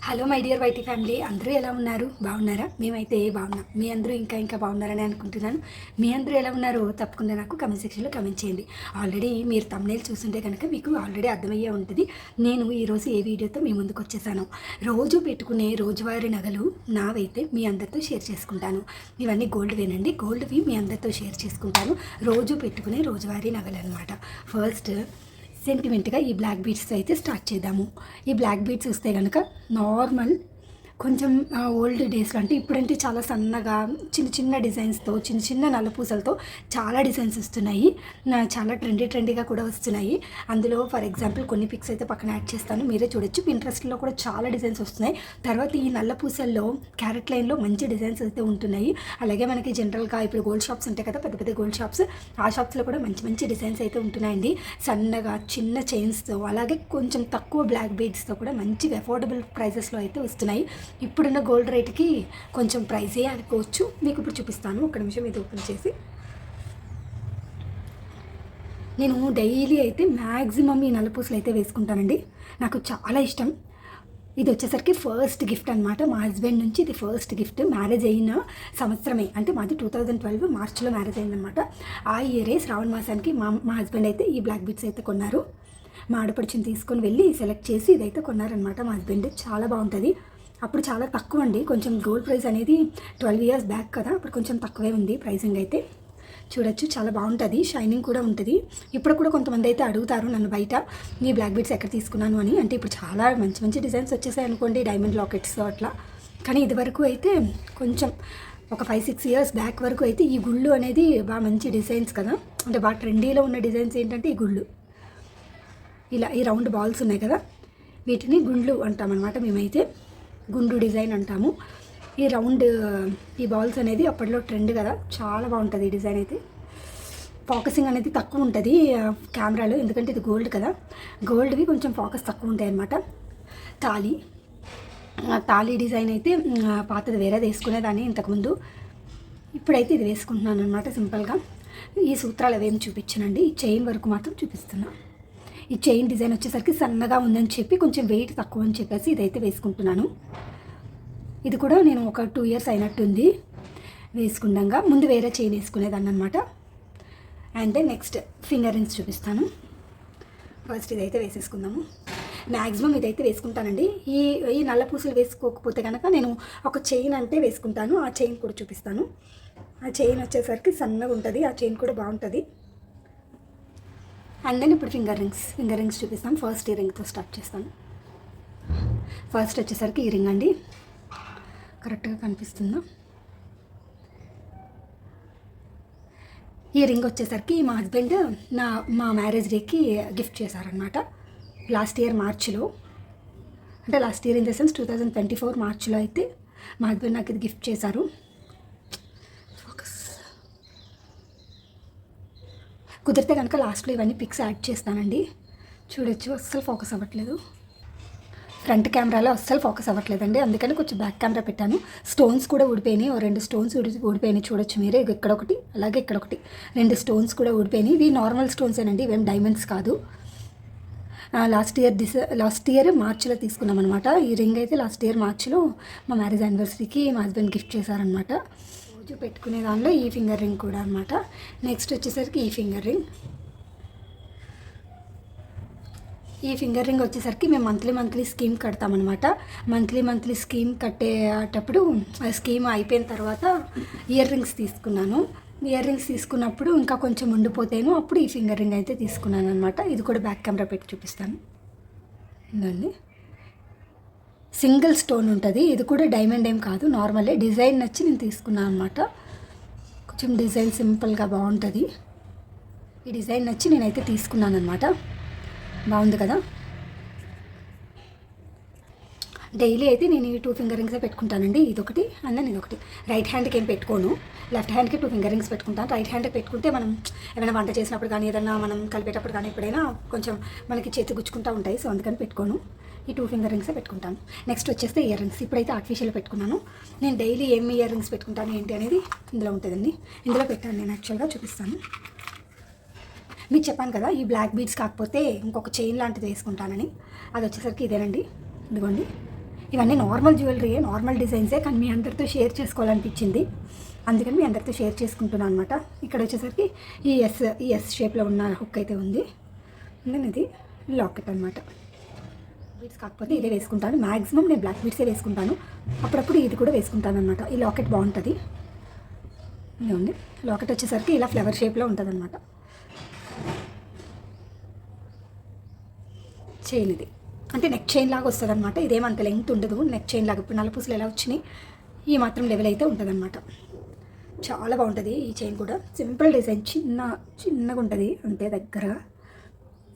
Hello my dear YT family, అందరూ ఎలా ఉన్నారు? బాగున్నారా? మేమైతే బాగున్నాం. మీ అందరూ ఇంకా బాగున్నారని అనుకుంటున్నాను. మీ అందరూ ఎలా ఉన్నారో తప్పకుండా నాకు కమెంట్ సెక్షన్లో కమెంట్ చేయండి. ఆల్రెడీ మీరు థంబ్నెయిల్ చూస్తుంటే కనుక మీకు ఆల్రెడీ అర్థమయ్యే ఉంటుంది నేను ఈరోజు ఏ వీడియోతో మీ ముందుకు వచ్చేసాను. రోజు పెట్టుకునే రోజువారీ నగలు నావైతే మీ అందరితో షేర్ చేసుకుంటాను. ఇవన్నీ గోల్డ్వేనండి. గోల్డ్వి మీ అందరితో షేర్ చేసుకుంటాను. రోజు పెట్టుకునే రోజువారీ నగలు అనమాట. ఫస్ట్ సెంటిమెంట్గా ఈ బ్లాక్ బీడ్స్ అయితే స్టార్ట్ చేద్దాము. ఈ బ్లాక్ బీడ్స్ వస్తే కనుక నార్మల్ కొంచెం ఓల్డ్ డేస్లో అంటే ఇప్పుడంటే చాలా సన్నగా చిన్న డిజైన్స్తో చిన్న నల్లపూసలతో చాలా డిజైన్స్ వస్తున్నాయి. చాలా ట్రెండీగా కూడా వస్తున్నాయి. అందులో ఫర్ ఎగ్జాంపుల్ కొన్ని పిక్స్ అయితే పక్కన యాడ్ చేస్తాను, మీరే చూడొచ్చు. పింట్రెస్ట్లో కూడా చాలా డిజైన్స్ వస్తున్నాయి. తర్వాత ఈ నల్లపూసల్లో క్యారెట్ లైన్లో మంచి డిజైన్స్ అయితే ఉంటున్నాయి. అలాగే మనకి జనరల్గా ఇప్పుడు గోల్డ్ షాప్స్ ఉంటాయి కదా, పెద్ద గోల్డ్ షాప్స్, ఆ షాప్స్లో కూడా మంచి డిజైన్స్ అయితే ఉంటున్నాయండి. సన్నగా చిన్న చైన్స్తో, అలాగే కొంచెం తక్కువ బ్లాక్ బీడ్స్తో కూడా మంచిగా అఫోర్డబుల్ ప్రైజెస్లో అయితే వస్తున్నాయి. ఇప్పుడున్న గోల్డ్ రేట్కి కొంచెం ప్రైజే అనుకోవచ్చు. మీకు ఇప్పుడు చూపిస్తాను, ఒక నిమిషం ఇది ఓపెన్ చేసి. నేను డైలీ అయితే మ్యాక్సిమం ఈ నల్లపూసలు అయితే వేసుకుంటానండి. నాకు చాలా ఇష్టం. ఇది వచ్చేసరికి ఫస్ట్ గిఫ్ట్ అనమాట మా హస్బెండ్ నుంచి. ఇది ఫస్ట్ గిఫ్ట్. మ్యారేజ్ అయిన సంవత్సరమే, అంటే మాది 2012 మార్చిలో మ్యారేజ్ అయిందనమాట. ఆ ఇయరే శ్రావణ మాసానికి మా హస్బెండ్ అయితే ఈ బ్లాక్ బీడ్స్ అయితే కొన్నారు. మా ఆడపడిచిని తీసుకొని వెళ్ళి సెలెక్ట్ చేసి ఇదైతే కొన్నారనమాట మా హస్బెండ్. చాలా బాగుంటుంది. అప్పుడు చాలా తక్కువ అండి, కొంచెం గోల్డ్ ప్రైస్ అనేది 12 years బ్యాక్ కదా, అప్పుడు కొంచెం తక్కువే ఉంది ప్రైసింగ్ అయితే. చూడొచ్చు, చాలా బాగుంటుంది, షైనింగ్ కూడా ఉంటుంది. ఇప్పుడు కూడా కొంతమంది అయితే అడుగుతారు నన్ను బయట, ఈ బ్లాక్ బీడ్స్ ఎక్కడ తీసుకున్నాను అని. అంటే ఇప్పుడు చాలా మంచి డిజైన్స్ వచ్చేసాయి అనుకోండి, డైమండ్ లాకెట్స్ అట్లా. కానీ ఇదివరకు అయితే కొంచెం ఒక 5-6 years బ్యాక్ వరకు అయితే ఈ గుళ్ళు అనేది బాగా మంచి డిజైన్స్ కదా, అంటే బాగా ట్రెండీలో ఉన్న డిజైన్స్ ఏంటంటే ఈ గుళ్ళు. ఇలా ఈ రౌండ్ బాల్స్ ఉన్నాయి కదా, వీటిని గుండ్లు అంటామన్నమాట మేమైతే. గుండు డిజైన్ అంటాము. ఈ రౌండ్ ఈ బాల్స్ అనేది అప్పట్లో ట్రెండ్ కదా, చాలా బాగుంటుంది ఈ డిజైన్ అయితే. ఫోకసింగ్ అనేది తక్కువ ఉంటుంది కెమెరాలో, ఎందుకంటే ఇది గోల్డ్ కదా, గోల్డ్వి కొంచెం ఫోకస్ తక్కువ ఉంటాయి అన్నమాట. తాళీ డిజైన్ అయితే పాతది వేరేది వేసుకునేదాన్ని ఇంతకుముందు. ఇప్పుడైతే ఇది వేసుకుంటున్నాను అనమాట సింపుల్గా. ఈ సూత్రాలు అవేమి చూపించనండి, ఈ చైన్ వరకు మాత్రం చూపిస్తున్నాను. ఈ చైన్ డిజైన్ వచ్చేసరికి సన్నగా ఉందని చెప్పి కొంచెం వెయిట్ తక్కువ అని చెప్పేసి ఇదైతే వేసుకుంటున్నాను. ఇది కూడా నేను ఒక 2 years అయినట్టుంది వేసుకుండగా. ముందు వేరే చైన్ వేసుకునేదాన్ని అనమాట. అండ్ నెక్స్ట్ ఫింగర్ రింగ్స్ చూపిస్తాను. ఫస్ట్ ఇదైతే వేసేసుకుందాము. మ్యాక్సిమం ఇదైతే వేసుకుంటానండి. ఈ నల్ల పూసలు వేసుకోకపోతే కనుక నేను ఒక చైన్ అంటే వేసుకుంటాను. ఆ చైన్ కూడా చూపిస్తాను. ఆ చైన్ వచ్చేసరికి సన్నగా ఉంటుంది, ఆ చైన్ కూడా బాగుంటుంది. అండ్ దెన్ ఇప్పుడు ఫింగర్ రింగ్స్ చూపిస్తాను. ఫస్ట్ ఈ రింగ్తో స్టార్ట్ చేస్తాను. ఫస్ట్ వచ్చేసరికి ఈ రింగ్ అండి, కరెక్ట్గా కనిపిస్తుందా? ఈ రింగ్ వచ్చేసరికి మా హస్బెండ్ మా మ్యారేజ్ డేకి గిఫ్ట్ చేశారనమాట లాస్ట్ ఇయర్ మార్చిలో. అంటే last year in the sense 2024 మార్చిలో అయితే మా హస్బెండ్ నాకు ఇది గిఫ్ట్ చేశారు. కుదిరితే కనుక లాస్ట్లో ఇవన్నీ పిక్స్ యాడ్ చేస్తానండి. చూడొచ్చు, అస్సలు ఫోకస్ అవ్వట్లేదు. ఫ్రంట్ కెమెరాలో అస్సలు ఫోకస్ అవ్వట్లేదండి, అందుకని కొంచెం బ్యాక్ కెమెరా పెట్టాను. స్టోన్స్ కూడా ఊడిపోయినాయి, 2 స్టోన్స్ ఊడిపోయినాయి. చూడొచ్చు మీరే, ఇక్కడొకటి అలాగే ఇక్కడొకటి, 2 స్టోన్స్ కూడా ఊడిపోయినాయి. ఇవి నార్మల్ స్టోన్స్ ఏనండి, ఇవేం డైమండ్స్ కాదు. లాస్ట్ ఇయర్ మార్చిలో తీసుకున్నాం అనమాట. ఈ రింగ్ అయితే లాస్ట్ ఇయర్ మార్చిలో మా మ్యారేజ్ యానివర్సరీకి మా హస్బెండ్ గిఫ్ట్ చేశారనమాట. రోజు పెట్టుకునే దానిలో ఈ ఫింగర్ రింగ్ కూడా అనమాట. నెక్స్ట్ వచ్చేసరికి ఈ ఫింగర్ రింగ్ వచ్చేసరికి మేము మంత్లీ స్కీమ్ కడతామన్నమాట. మంత్లీ స్కీమ్ కట్టేటప్పుడు స్కీమ్ అయిపోయిన తర్వాత ఇయర్ రింగ్స్ తీసుకున్నాను. ఇయర్ రింగ్స్ తీసుకున్నప్పుడు ఇంకా కొంచెం ఉండిపోతేను అప్పుడు ఈ ఫింగర్ రింగ్ అయితే తీసుకున్నాను అనమాట. ఇది కూడా బ్యాక్ కెమెరా పెట్టి చూపిస్తాను. ఇదండి, సింగిల్ స్టోన్ ఉంటుంది. ఇది కూడా డైమండ్ ఏం కాదు, నార్మలే. డిజైన్ నచ్చి నేను తీసుకున్నాను అనమాట. కొంచెం డిజైన్ సింపుల్గా బాగుంటుంది. ఈ డిజైన్ నచ్చి నేనైతే తీసుకున్నాను అనమాట. బాగుంది కదా. డైలీ అయితే నేను ఈ 2 ఫింగర్ రింగ్సే పెట్టుకుంటానండి. ఇదొకటి అండ్ దెన్ ఇదొకటి. రైట్ హ్యాండ్కి ఏం పెట్టుకోను, లెఫ్ట్ హ్యాండ్కి 2 ఫింగర్ రింగ్స్ పెట్టుకుంటాను. రైట్ హ్యాండ్కి పెట్టుకుంటే మనం ఏమైనా వంట చేసినప్పుడు కానీ, ఏదైనా మనం కలిపేటప్పుడు కానీ, ఎప్పుడైనా కొంచెం మనకి చేతి గుచ్చుకుంటూ ఉంటాయి. సో అందుకని పెట్టుకోను, ఈ 2 ఫింగర్ రింగ్సే పెట్టుకుంటాను. నెక్స్ట్ వచ్చేస్తే ఇయర్ రింగ్స్. ఇప్పుడైతే ఆర్టిఫిషియల్ పెట్టుకున్నాను. నేను డైలీ ఏం ఇయర్ రింగ్స్ పెట్టుకుంటాను ఏంటి అనేది ఇందులో ఉంటుందండి. ఇందులో పెట్టాను నేను, యాక్చువల్గా చూపిస్తాను. మీకు చెప్పాను కదా ఈ బ్లాక్ బీడ్స్ కాకపోతే ఇంకొక చైన్ లాంటిది వేసుకుంటానని. అది వచ్చేసరికి ఇదేనండి, ఇదిగోండి. ఇవన్నీ నార్మల్ జ్యువెలరీ, నార్మల్ డిజైన్సే, కానీ మీ అందరితో షేర్ చేసుకోవాలనిపించింది, అందుకని మీ అందరితో షేర్ చేసుకుంటున్నాను అనమాట. ఇక్కడ వచ్చేసరికి ఈ ఎస్ షేప్లో ఉన్న హుక్ అయితే ఉంది. నేను ఇది లాకెట్ అనమాట. బీడ్స్ కాకపోతే ఇదే వేసుకుంటాను, మ్యాక్సిమం నేను బ్లాక్ బీడ్సే వేసుకుంటాను, అప్పుడప్పుడు ఇది కూడా వేసుకుంటాను అనమాట. ఈ లాకెట్ బాగుంటుంది. ఇదిగోండి, లాకెట్ వచ్చేసరికి ఇలా ఫ్లవర్ షేప్లో ఉంటుంది అనమాట. చైన్ ఇది అంటే నెక్ చైన్ లాగా వస్తుంది అనమాట. ఇదేమంత లెంగ్త్ ఉండదు, నెక్ చైన్ లాగా. ఇప్పుడు నల్లపూసలు ఎలా వచ్చినాయి, ఈ మాత్రం లెవెల్ అయితే ఉంటుంది అనమాట. చాలా బాగుంటుంది ఈ చైన్ కూడా. సింపుల్ డిజైన్, చిన్నగా ఉంటుంది అంతే, దగ్గరగా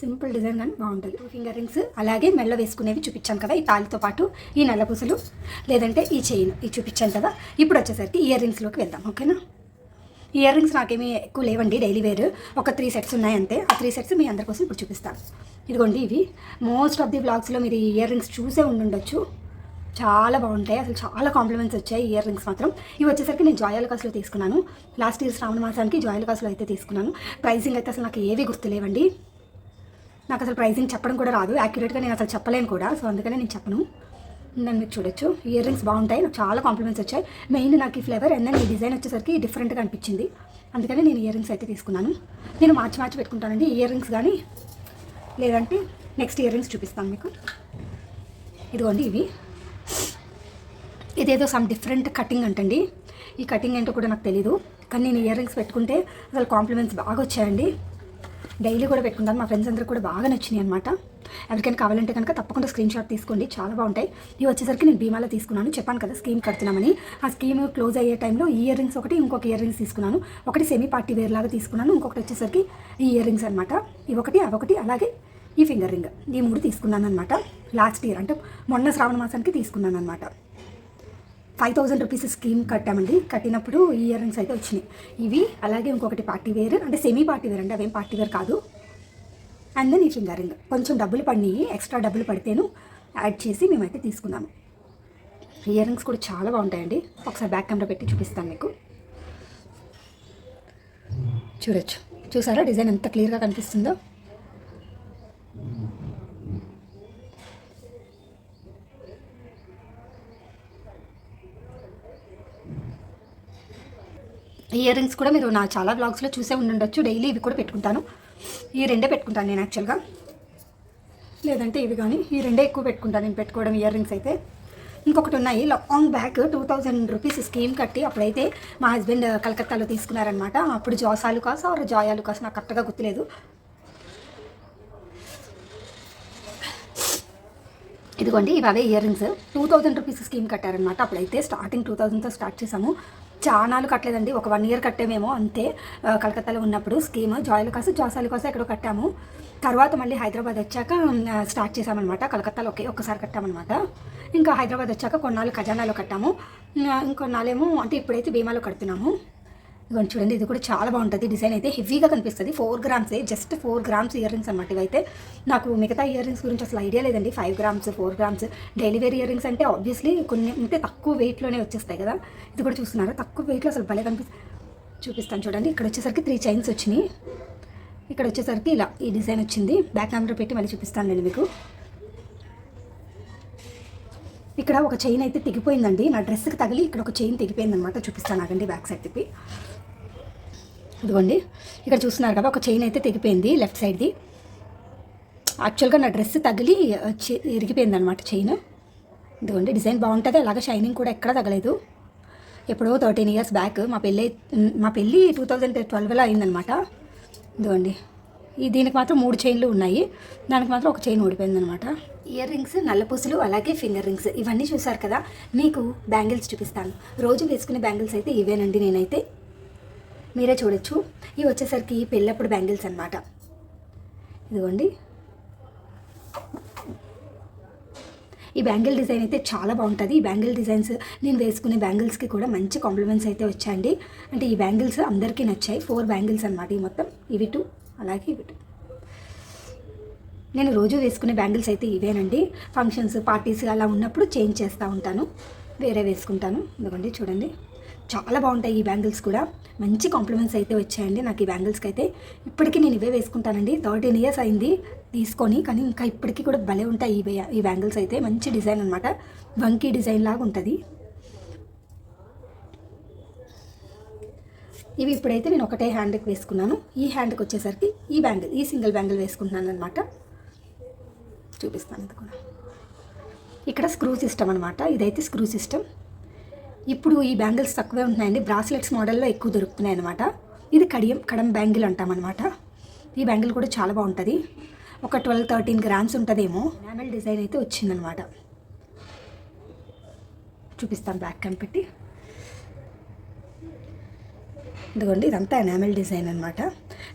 సింపుల్ డిజైన్ కానీ బాగుంటుంది. ఫింగర్ రింగ్స్ అలాగే మెల్ల వేసుకునేవి చూపించాను కదా, ఈ తాళితో పాటు ఈ నల్లపూసలు లేదంటే ఈ చైన్, ఇది చూపించాను కదా. ఇప్పుడు వచ్చేసరికి ఇయర్ రింగ్స్లోకి వెళ్దాం, ఓకేనా. ఇయర్ రింగ్స్ నాకేమీ ఎక్కువ లేవండి, డైలీ వేర్ ఒక 3 సెట్స్ ఉన్నాయి అంతే. ఆ 3 సెట్స్ మీ అందరి కోసం ఇప్పుడు చూపిస్తాను. ఇదిగోండి, ఇవి మోస్ట్ ఆఫ్ ది వ్లాగ్స్లో మీరు ఈ ఇయర్ రింగ్స్ చూసే ఉండొచ్చు. చాలా బాగుంటాయి, అసలు చాలా కాంప్లిమెంట్స్ వచ్చాయి ఇయర్ రింగ్స్ మాత్రం. ఇవి వచ్చేసరికి నేను జాయాలుకాస్లో తీసుకున్నాను. లాస్ట్ ఇయర్ శ్రావణ మాసానికి జాయాలుకాస్లో అయితే తీసుకున్నాను. ప్రైజింగ్ అయితే అసలు నాకు ఏవి గుర్తులేవండి, నాకు అసలు ప్రైజింగ్ చెప్పడం కూడా రాదు, యాక్యురేట్గా నేను అసలు చెప్పలేను కూడా, సో అందుకనే నేను చెప్పను. నన్ను మీరు చూడొచ్చు, ఇయర్ రింగ్స్ బాగుంటాయి, నాకు చాలా కాంప్లిమెంట్స్ వచ్చాయి. మెయిన్ నాకు ఈ ఫ్లేవర్ అండ్ దెన్ ఈ డిజైన్ వచ్చేసరికి డిఫరెంట్గా అనిపించింది, అందుకని నేను ఇయర్ రింగ్స్ అయితే తీసుకున్నాను. నేను మార్చి పెట్టుకుంటానండి ఇయర్ రింగ్స్, కానీ లేదంటే నెక్స్ట్ ఇయర్ రింగ్స్ చూపిస్తాను మీకు. ఇదిగోండి, ఇదేదో సమ్ డిఫరెంట్ కటింగ్ అంటండి. ఈ కటింగ్ ఏంటో కూడా నాకు తెలీదు, కానీ నేను ఇయర్ రింగ్స్ పెట్టుకుంటే అసలు కాంప్లిమెంట్స్ బాగా వచ్చాయండి. డైలీ కూడా పెట్టుకుంటాను, మా ఫ్రెండ్స్ అందరూ కూడా బాగా నచ్చినాయి అనమాట. ఎవరికైనా కావాలంటే కనుక తప్పకుండా స్క్రీన్ షాట్ తీసుకోండి, చాలా బాగుంటాయి. ఇవి వచ్చేసరికి నేను భీమాలో తీసుకున్నాను, చెప్పాను కదా స్కీమ్ కడుతున్నామని. ఆ స్కీమ్ క్లోజ్ అయ్యే టైంలో ఈ ఇయర్ రింగ్స్ ఒకటి, ఇంకొక ఇయర్ రింగ్స్ తీసుకున్నాను. ఒకటి సెమీ పార్టీ వేర్ లాగా తీసుకున్నాను, ఇంకొకటి వచ్చేసరికి ఈ ఇయర్ రింగ్స్ అనమాట. ఇవొకటి అవొకటి అలాగే ఈ ఫింగర్ రింగ్, ఈ 3 తీసుకున్నాను అనమాట. లాస్ట్ ఇయర్ అంటే మొన్న శ్రావణ మాసానికి తీసుకున్నాను అనమాట. 5000 రూపీస్ స్కీమ్ కట్టామండి, కట్టినప్పుడు ఈ ఇయర్ రింగ్స్ అయితే వచ్చినాయి. ఇవి అలాగే ఇంకొకటి పార్టీ వేర్, అంటే సెమీ పార్టీ వేర్ అండి, అవేం పార్టీ వేర్ కాదు. అండ్ దెన్ ఈ ఫింగర్ రింగ్ కొంచెం డబ్బులు పడినాయి, ఎక్స్ట్రా డబ్బులు పడితేను యాడ్ చేసి మేమైతే తీసుకున్నాము. ఇయర్ రింగ్స్ కూడా చాలా బాగుంటాయండి, ఒకసారి బ్యాక్ కెమెరా పెట్టి చూపిస్తాను మీకు. చూడొచ్చు, చూసారా డిజైన్ ఎంత క్లియర్గా కనిపిస్తుందో. ఇయర్ రింగ్స్ కూడా మీరు నా చాలా బ్లాగ్స్లో చూసే ఉండొచ్చు, డైలీ ఇవి కూడా పెట్టుకుంటాను. ఈ 2 పెట్టుకుంటాను నేను యాక్చువల్గా, లేదంటే ఇవి, కానీ ఈ 2 ఎక్కువ పెట్టుకుంటాను నేను పెట్టుకోవడం ఇయర్ రింగ్స్ అయితే. ఇంకొకటి ఉన్నాయి, లాంగ్ బ్యాక్ 2000 రూపీస్ స్కీమ్ కట్టి అప్పుడైతే మా హస్బెండ్ కలకత్తాలో తీసుకున్నారనమాట. అప్పుడు జాయాలుకాస్ నాకు కరెక్ట్గా గుర్తులేదు. ఇదిగోండి, ఇవి అవే ఇయర్ రింగ్స్ 2000 రూపీస్ స్కీమ్ కట్టారనమాట. అప్పుడైతే స్టార్టింగ్ 2000తో స్టార్ట్ చేసాము, చాలాలు కట్టలేదండి, ఒక 1 ఇయర్ కట్టామేమో అంతే. కలకత్తాలో ఉన్నప్పుడు స్కీమ్ జాసాలుకాస్ ఎక్కడో కట్టాము. తర్వాత మళ్ళీ హైదరాబాద్ వచ్చాక స్టార్ట్ చేసామన్నమాట. కలకత్తాలో ఒక్కసారి కట్టామన్నమాట. ఇంకా హైదరాబాద్ వచ్చాక కొన్నాళ్ళు ఖజానాలో కట్టాము, ఇంకొన్నాళ్ళేమో అంటే ఇప్పుడైతే భీమాలో కడుతున్నాము. ఇదిగోండి చూడండి, ఇది కూడా చాలా బాగుంటుంది, డిజైన్ అయితే హెవీగా కనిపిస్తుంది. 4 గ్రామ్సే, జస్ట్ 4 గ్రామ్స్ ఇయర్ రింగ్స్ అనమాట. ఇవైతే నాకు మిగతా ఇయర్ రింగ్స్ గురించి అసలు ఐడియా లేదండి. 5 grams 4 grams daily wear earrings అంటే ఆబ్వియస్లీ కొన్ని అంటే తక్కువ వెయిట్లోనే వచ్చేస్తాయి కదా. ఇది కూడా చూస్తున్నారు, తక్కువ వెయిట్లో అసలు భలే చూపిస్తాను చూడండి. ఇక్కడ వచ్చేసరికి 3 చైన్స్ వచ్చినాయి, ఇక్కడ వచ్చేసరికి ఇలా ఈ డిజైన్ వచ్చింది. బ్యాక్ కెమెరా పెట్టి మళ్ళీ చూపిస్తాను నేను మీకు. ఇక్కడ ఒక చైన్ అయితే తెగిపోయిందండి, నా డ్రెస్కి తగిలి ఇక్కడ ఒక చైన్ తెగిపోయింది అనమాట. చూపిస్తాను ఆగండి, బ్యాక్ సైడ్ తిప్పి. ఇదిగోండి, ఇక్కడ చూస్తున్నారు కదా, ఒక చైన్ అయితే తెగిపోయింది లెఫ్ట్ సైడ్ది. యాక్చువల్గా నా డ్రెస్ తగిలి ఇరిగిపోయింది అనమాట చైన్. ఇదిగోండి, డిజైన్ బాగుంటుంది, అలాగే షైనింగ్ కూడా ఎక్కడ తగలేదు. ఎప్పుడో 13 ఇయర్స్ బ్యాక్ మా పెళ్ళి 2012లో అయిందనమాట. ఇదిగోండి, దీనికి మాత్రం 3 చైన్లు ఉన్నాయి, దానికి మాత్రం ఒక చైన్ ఊడిపోయింది అనమాట. ఇయర్ రింగ్స్, నల్లపూసలు, అలాగే ఫింగర్ రింగ్స్ ఇవన్నీ చూసారు కదా. మీకు బ్యాంగిల్స్ చూపిస్తాను. రోజు వేసుకునే బ్యాంగిల్స్ అయితే ఇవేనండి, నేనైతే మీరే చూడొచ్చు. ఇవి వచ్చేసరికి పెళ్ళప్పుడు బ్యాంగిల్స్ అనమాట. ఇదిగోండి, ఈ బ్యాంగిల్ డిజైన్ అయితే చాలా బాగుంటుంది. ఈ బ్యాంగిల్ డిజైన్స్ నేను వేసుకునే బ్యాంగిల్స్కి కూడా మంచి కాంప్లిమెంట్స్ అయితే వచ్చాయండి. అంటే ఈ బ్యాంగిల్స్ అందరికీ నచ్చాయి. 4 బ్యాంగిల్స్ అనమాట ఈ మొత్తం, ఇవి 2 అలాగే ఇవి 2. నేను రోజు వేసుకునే బ్యాంగిల్స్ అయితే ఇవేనండి. ఫంక్షన్స్ పార్టీస్ అలా ఉన్నప్పుడు చేంజ్ చేస్తూ ఉంటాను, వేరే వేసుకుంటాను. ఇదిగోండి చూడండి, చాలా బాగుంటాయి ఈ బ్యాంగిల్స్ కూడా. మంచి కాంప్లిమెంట్స్ అయితే వచ్చాయండి నాకు ఈ బ్యాంగిల్స్కి అయితే. ఇప్పటికీ నేను ఇవే వేసుకుంటానండి. 13 years అయింది తీసుకొని, కానీ ఇంకా ఇప్పటికీ కూడా భలే ఉంటాయి ఈ బ్యాంగిల్స్ అయితే. మంచి డిజైన్ అనమాట, వంకీ డిజైన్ లాగా ఉంటుంది. ఇవి ఇప్పుడైతే నేను ఒకటే హ్యాండ్కి వేసుకున్నాను. ఈ హ్యాండ్కి వచ్చేసరికి ఈ సింగిల్ బ్యాంగిల్ వేసుకుంటున్నాను అనమాట. చూపిస్తాను ఇది కూడా. ఇక్కడ స్క్రూ సిస్టమ్ అనమాట, ఇదైతే స్క్రూ సిస్టమ్. ఇప్పుడు ఈ బ్యాంగిల్స్ తక్కువే ఉంటున్నాయండి, బ్రాస్లెట్స్ మోడల్లో ఎక్కువ దొరుకుతున్నాయి అనమాట. ఇది కడం బ్యాంగిల్ అంటామన్నమాట. ఈ బ్యాంగిల్ కూడా చాలా బాగుంటుంది. ఒక 12-13 grams ఉంటుందేమో. ఎనామెల్ డిజైన్ అయితే వచ్చిందనమాట. చూపిస్తాను బ్యాక్ కనిపెట్టి. ఇదిగోండి, ఇదంతా ఎనామెల్ డిజైన్ అనమాట.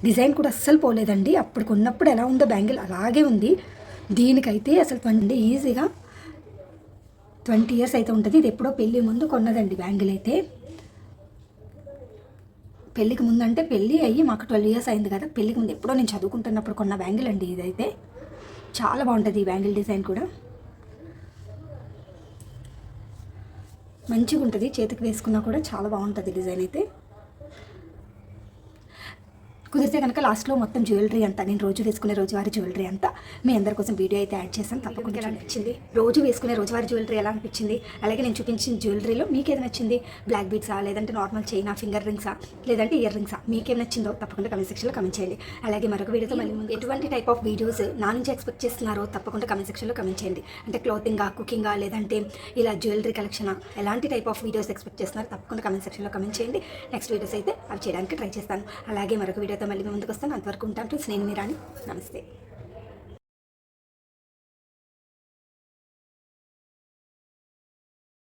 డిజైన్ కూడా అస్సలు పోలేదండి. అప్పుడు కొన్నప్పుడు ఎలా ఉందో బ్యాంగిల్ అలాగే ఉంది. దీనికైతే అసలు ఈజీగా 20 years అయితే ఉంటుంది. ఇది ఎప్పుడో పెళ్ళి ముందు కొన్నదండి బ్యాంగిల్ అయితే. పెళ్ళికి ముందు అంటే పెళ్ళి అయ్యి మాకు 12 years అయింది కదా. పెళ్ళికి ముందు ఎప్పుడో నేను చదువుకుంటున్నప్పుడు కొన్న బ్యాంగిల్ అండి ఇదైతే. చాలా బాగుంటుంది ఈ బ్యాంగిల్ డిజైన్ కూడా. మంచిగా ఉంటుంది, చేతికి వేసుకున్నా కూడా చాలా బాగుంటుంది డిజైన్ అయితే. కుదిరితే కనుక లాస్ట్లో మొత్తం జ్యువెలరీ అంతా, నేను రోజు వేసుకునే రోజువారీ జ్యువెలరీ అంతా మీ అందరి కోసం వీడియో అయితే యాడ్ చేశాను. తప్పకుండా ఎలా అనిపించింది, రోజు వేసుకునే రోజువారీ జ్యువెలరీ ఎలా అనిపించింది, అలాగే నేను చూపించిన జ్యువెలరీలో మీకు ఏది నచ్చింది, బ్లాక్ బీడ్సా లేదంటే నార్మల్ చైనా, ఫింగర్ రింగ్సా లేదంటే ఇయర్ రింగ్సా, మీకేం నచ్చిందో తప్పకుండా కమెంట్ సెక్షన్లో కమెంట్ చేయండి. అలాగే మరొక వీడియోతో మళ్ళీ ఎటువంటి టైప్ ఆఫ్ వీడియోస్ నా నుంచి ఎక్స్పెక్ట్ చేస్తున్నారో తప్పకుండా కమెంట్ సెక్షన్లో కమెంట్ చేయండి. అంటే క్లోతింగా, కుకింగా లేదంటే ఇలా జ్యువెలరీ కలెక్షనా, ఎలాంటి టైప్ ఆఫ్ వీడియోస్ ఎక్స్పెక్ట్ చేస్తున్నారో తప్పకుండా కమెంట్ సెక్షన్లో కమెంట్ చేయండి. నెక్స్ట్ వీడియోస్ అయితే అవి చేయడానికి ట్రై చేస్తాను. అలాగే మరొక వీడియోతో మళ్ళీ ముందుకు వస్తాను. అంతవరకు ఉంటాను. నేను మీ రాణి. నమస్తే.